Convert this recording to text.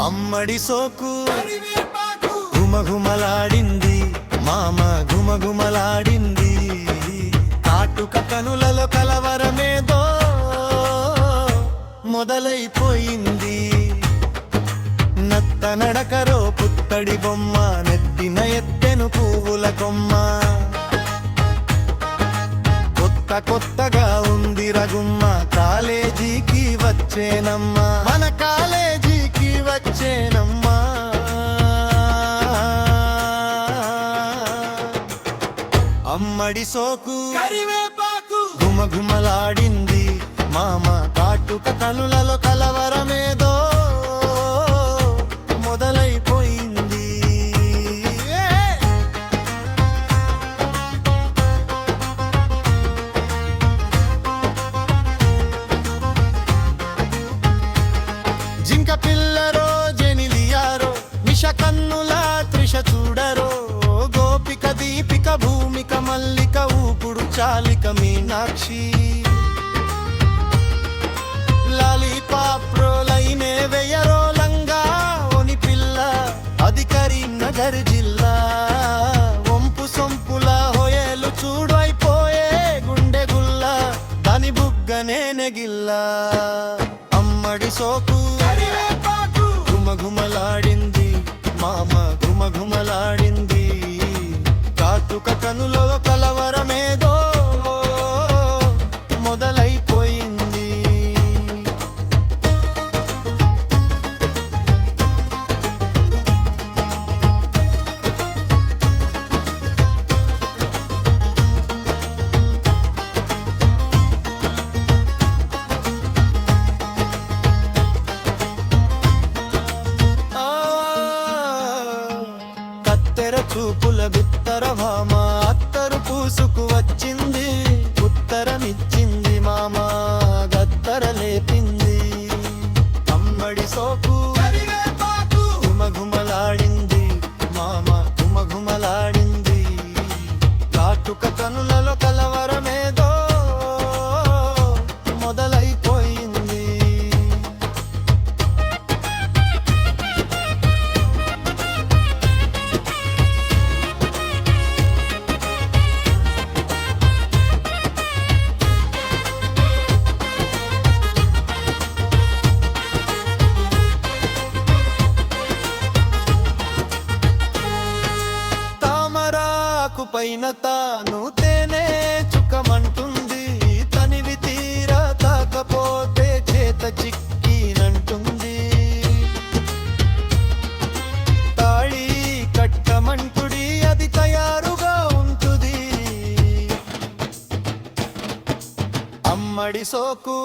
అమ్మడి సోకు గుమగుమలాడింది మామ గుమగుమలాడింది కాటుక కనులలో కలవరమేదో మొదలైపోయింది నత్త నడకరో పుత్తడి బొమ్మ నెత్తిన ఎత్తెను పువ్వుల కొమ్మ కొత్తగా ఉంది రగుమ్మ కాలేజీకి వచ్చేనమ్మా మన కాలేజీకి వచ్చేనమ్మా అమ్మడి సోకు గుమగుమలాడింది మామ కాటుక కనులలో కలవరమేదో మొదలైపోయింది జింక పిల్లరో జెనిలియారో నిష కన్నుల త్రిష చూడరో గోపిక దీపిక భూమిక మల్లిక ఊపుడు చాలిక మీనాక్షి లాలీపాప్రో లైనే వెయ్యరో లంగా ఓని పిల్ల అది కరీంనగర్ జిల్లా వంపు సొంపుల హోయలు చూడు అయిపోయే గుండె గుల్ల దాని బుగ్గనే నెగిల్లా అమ్మడి సోకు గుమగుమలాడింది మామ గుమగుమలాడింది కాటుక కనులో కలవరమేదో మొదలైపోయింది చూపుల బిత్తర భామ అత్తరు పూసుకు వచ్చింది ఉత్తరమిచ్చింది మామ గత్తర లేపింది అమ్మడి సోకు గుమగుమలాడింది మామ గుమగుమలాడింది కాటుక కనులలో కలవరమేదో మొదలైపోయింది పైన తాను తేనే చుక్కమంటుంది తనివి తీరా తాకపోతే చేత చిక్కినంటుంది తాళి కట్టమంటుడి అది తయారుగా ఉంటుంది అమ్మడి సోకు